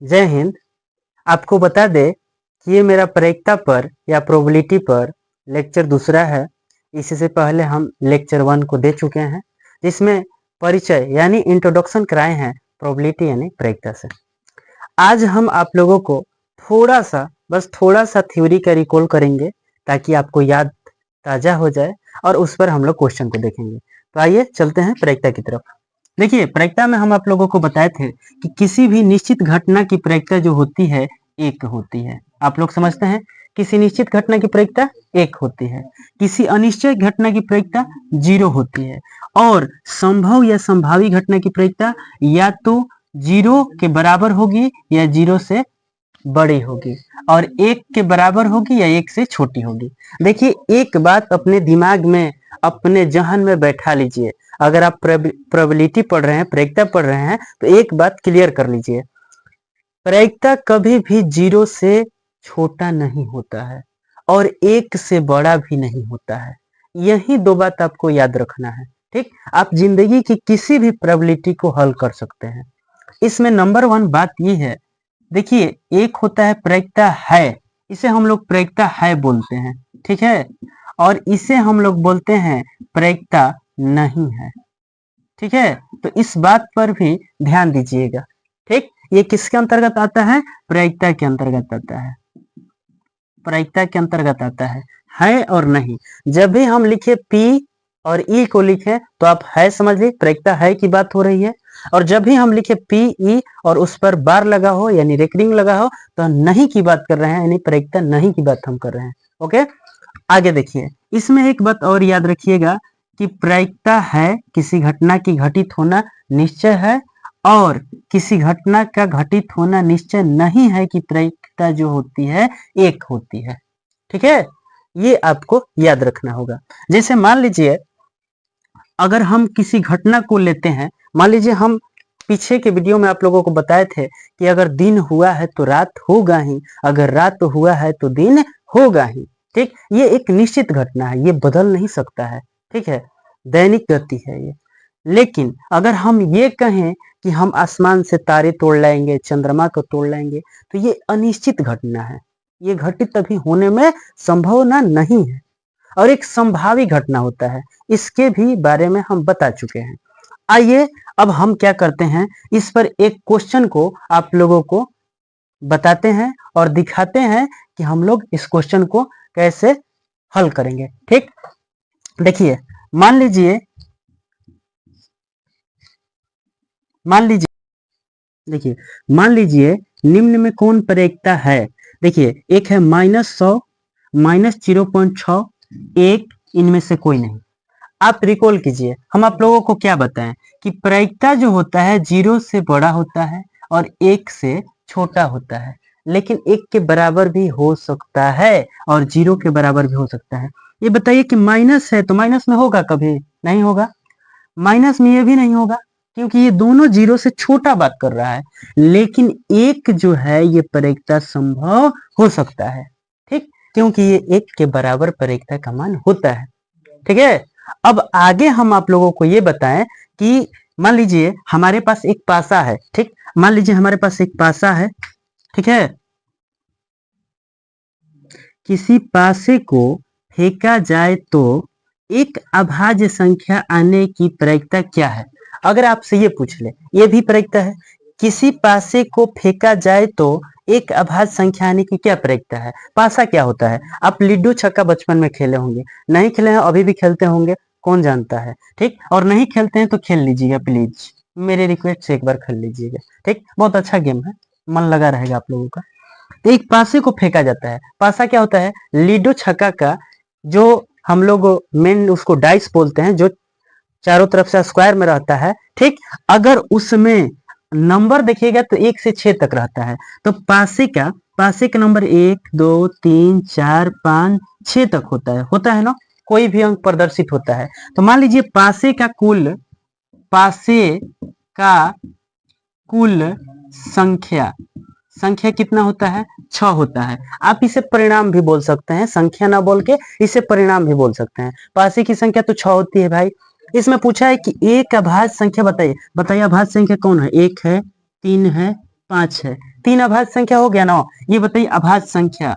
जय हिंद। आपको बता दें कि ये मेरा प्रायिकता पर या प्रोबेबिलिटी पर लेक्चर दूसरा है। इससे पहले हम लेक्चर 1 को दे चुके हैं, जिसमें परिचय यानी इंट्रोडक्शन कराए हैं प्रोबेबिलिटी यानी प्रायिकता से। आज हम आप लोगों को बस थोड़ा सा थ्योरी का रिकॉल करेंगे ताकि आपको याद ताज़ा हो जाए और उस पर हम लोग क्वेश्चन को देखेंगे। तो आइए चलते हैं प्रायिकता की तरफ। देखिए, प्रायिकता में हम आप लोगों को बताए थे कि किसी भी निश्चित घटना की प्रायिकता जो होती है एक होती है। आप लोग समझते हैं, किसी निश्चित घटना की प्रायिकता एक होती है, किसी अनिश्चित घटना की प्रायिकता 0 होती है और संभव या संभावी घटना की प्रायिकता या तो 0 के बराबर होगी या 0 से बड़ी होगी और 1 के बराबर होगी या 1 से छोटी होगी। देखिए, एक बात अपने दिमाग में, अपने जहन में बैठा लीजिए। अगर आप प्रोबेबिलिटी पढ़ रहे हैं, प्रायिकता पढ़ रहे हैं, तो एक बात क्लियर कर लीजिए, प्रायिकता कभी भी 0 से छोटा नहीं होता है और 1 से बड़ा भी नहीं होता है। यही दो बात आपको याद रखना है। ठीक, आप जिंदगी की किसी भी प्रोबेबिलिटी को हल कर सकते हैं। इसमें नंबर 1 बात ये है, देखिए, एक होता है प्रायिकता है, इसे हम लोग प्रायिकता है बोलते हैं, ठीक है, और इसे हम लोग बोलते हैं प्रायिकता नहीं है, ठीक है। तो इस बात पर भी ध्यान दीजिएगा। ठीक, ये किसके अंतर्गत आता है? प्रायिकता के अंतर्गत आता है, प्रायिकता के अंतर्गत आता है और नहीं। जब भी हम लिखे पी और ई को लिखे तो आप है समझ ली, प्रायिकता है की बात हो रही है। और जब भी हम लिखे पी ई और उस पर बार लगा हो यानी रेकरिंग लगा हो तो नहीं की बात कर रहे हैं, यानी प्रायिकता नहीं की बात हम कर रहे हैं। ओके, आगे देखिए, इसमें एक बात और याद रखिएगा कि प्रायिकता है किसी घटना की घटित होना निश्चय है और किसी घटना का घटित होना निश्चय नहीं है कि प्रायिकता जो होती है एक होती है। ठीक है, ये आपको याद रखना होगा। जैसे मान लीजिए, अगर हम किसी घटना को लेते हैं, मान लीजिए हम पीछे के वीडियो में आप लोगों को बताए थे कि अगर दिन हुआ है तो रात होगा ही, अगर रात हुआ है तो दिन होगा ही। ठीक, ये एक निश्चित घटना है, ये बदल नहीं सकता है। ठीक है, दैनिक गति है ये। लेकिन अगर हम ये कहें कि हम आसमान से तारे तोड़ लाएंगे, चंद्रमा को तोड़ लाएंगे, तो ये अनिश्चित घटना है, ये घटित अभी होने में संभावना नहीं है और एक संभावी घटना होता है, इसके भी बारे में हम बता चुके हैं। आइए अब हम क्या करते हैं, इस पर एक क्वेश्चन को आप लोगों को बताते हैं और दिखाते हैं कि हम लोग इस क्वेश्चन को कैसे हल करेंगे। ठीक, देखिए, मान लीजिए देखिए, मान लीजिए निम्न में कौन प्रायिकता है। देखिए, एक है -100, -0.6, एक, इनमें से कोई नहीं। आप रिकॉल कीजिए, हम आप लोगों को क्या बताएं कि प्रायिकता जो होता है 0 से बड़ा होता है और 1 से छोटा होता है, लेकिन 1 के बराबर भी हो सकता है और 0 के बराबर भी हो सकता है। ये बताइए कि माइनस है तो माइनस में होगा? कभी नहीं होगा। माइनस में ये भी नहीं होगा, क्योंकि ये दोनों 0 से छोटा बात कर रहा है। लेकिन 1 जो है ये प्रायिकता संभव हो सकता है। ठीक, क्योंकि ये 1 के बराबर प्रायिकता का मान होता है। ठीक है, अब आगे हम आप लोगों को ये बताएं कि मान लीजिए हमारे पास एक पासा है। ठीक, मान लीजिए हमारे पास एक पासा है, ठीक है, किसी पासे को फेंका जाए तो एक अभाज्य संख्या आने की प्रायिकता क्या है? अगर आपसे ये पूछ ले, ये भी प्रायिकता है, किसी पासे को फेंका जाए तो एक अभाज्य संख्या आने की क्या प्रायिकता है? पासा क्या होता है? आप लिड्डू छक्का बचपन में खेले होंगे, नहीं खेले हैं अभी भी खेलते होंगे, कौन जानता है। ठीक, और नहीं खेलते हैं तो खेल लीजिएगा प्लीज, मेरे रिक्वेस्ट से एक बार खेल लीजिएगा। ठीक, बहुत अच्छा गेम है, मन लगा रहेगा आप लोगों का। तो एक पासे को फेंका जाता है, पासा क्या होता है? लीडो छक्का का जो हम लोग मेन उसको डाइस बोलते हैं, जो चारों तरफ से स्क्वायर में रहता है। ठीक, अगर उसमें नंबर देखिएगा तो 1 से 6 तक रहता है, तो पासे का नंबर 1 2 3 4 5 6 तक होता है ना, कोई भी अंक प्रदर्शित होता है। तो मान लीजिए पासे का कुल संख्या कितना होता है? 6 होता है। आप इसे परिणाम भी बोल सकते हैं, संख्या ना बोल के इसे परिणाम भी बोल सकते हैं। पासे की संख्या तो 6 होती है भाई। इसमें पूछा है कि एक अभाज्य संख्या बताइए, अभाज्य संख्या कौन है? 1 है, 3 है, 5 है। 3 अभाज्य संख्या हो गया ना। ये बताइए अभाज्य संख्या,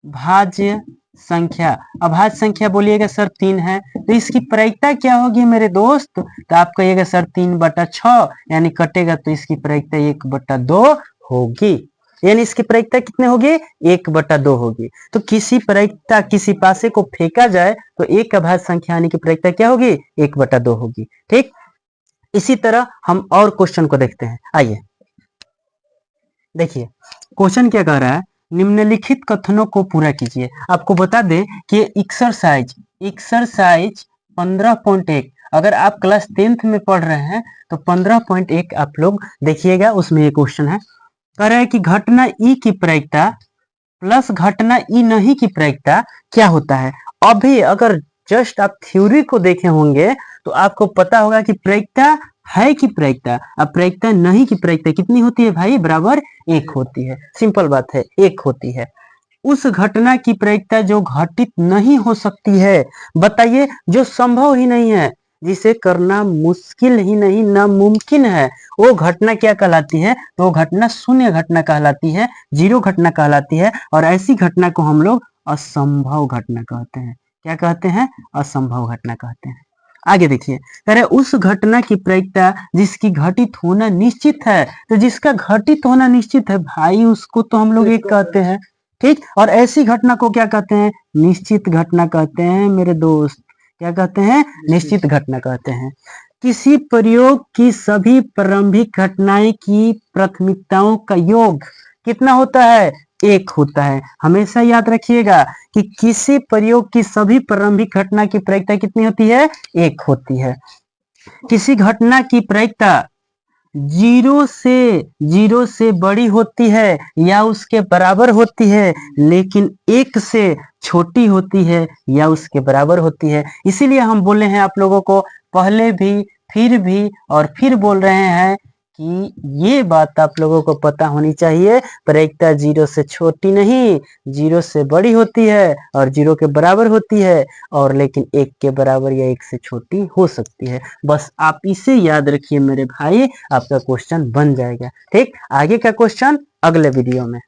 अभाज्य संख्या, अभाज्य संख्या बोलिएगा सर 3 है, तो इसकी प्रायिकता क्या होगी मेरे दोस्त? तो आप कहिएगा सर 3/6, यानी कटेगा तो इसकी प्रायिकता 1/2 होगी। यानी इसकी प्रायिकता कितने होगी? 1/2 होगी। तो किसी प्रायिकता, किसी पासे को फेंका जाए तो एक अभाज्य संख्या आने की प्रायिकता क्या होगी? 1/2 होगी। ठीक, इसी तरह हम और क्वेश्चन को देखते हैं। आइए देखिए क्वेश्चन क्या कह रहा है, निम्नलिखित कथनों को पूरा कीजिए। आपको बता दें कि एक्सरसाइज 15.1, अगर आप क्लास 10th में पढ़ रहे हैं तो 15.1 आप लोग देखिएगा, उसमें ये क्वेश्चन है। कह रहा है कि घटना ई की प्रायिकता प्लस घटना ई नहीं की प्रायिकता क्या होता है। अभी अगर जस्ट आप थ्योरी को देखे होंगे तो आपको पता होगा कि प्रायिकता है की प्रायिकता, अब प्रायिकता नहीं की प्रायिकता कितनी होती है भाई? बराबर 1 होती है। सिंपल बात है, 1 होती है। उस घटना की प्रायिकता जो घटित नहीं हो सकती है, बताइए, जो संभव ही नहीं है, जिसे करना मुश्किल ही नहीं, नामुमकिन है, वो घटना क्या कहलाती है? तो वो घटना शून्य घटना कहलाती है, जीरो घटना कहलाती है। और ऐसी घटना को हम लोग असंभव घटना कहते हैं। क्या कहते हैं? असंभव घटना कहते हैं। आगे देखिए, कह रहे उस घटना की प्रायिकता जिसकी घटित होना निश्चित है। तो जिसका घटित होना निश्चित है भाई, उसको तो हम लोग एक कहते हैं। ठीक, और ऐसी घटना को क्या कहते हैं? निश्चित घटना कहते हैं मेरे दोस्त। क्या कहते हैं? निश्चित घटना कहते हैं। किसी प्रयोग की सभी प्रारंभिक घटनाएं की प्राथमिकताओं का योग कितना होता है? 1 होता है। हमेशा याद रखिएगा कि किसी प्रयोग की सभी प्रारंभिक घटना की प्रायिकता कितनी होती है? 1 होती है। किसी घटना की प्रायिकता 0 से बड़ी होती है या उसके बराबर होती है, लेकिन 1 से छोटी होती है या उसके बराबर होती है। इसीलिए हम बोले हैं आप लोगों को पहले भी, फिर भी और फिर बोल रहे हैं कि ये बात आप लोगों को पता होनी चाहिए, प्रायिकता 0 से छोटी नहीं, 0 से बड़ी होती है और 0 के बराबर होती है, और लेकिन 1 के बराबर या 1 से छोटी हो सकती है। बस आप इसे याद रखिए मेरे भाई, आपका क्वेश्चन बन जाएगा। ठीक, आगे का क्वेश्चन अगले वीडियो में।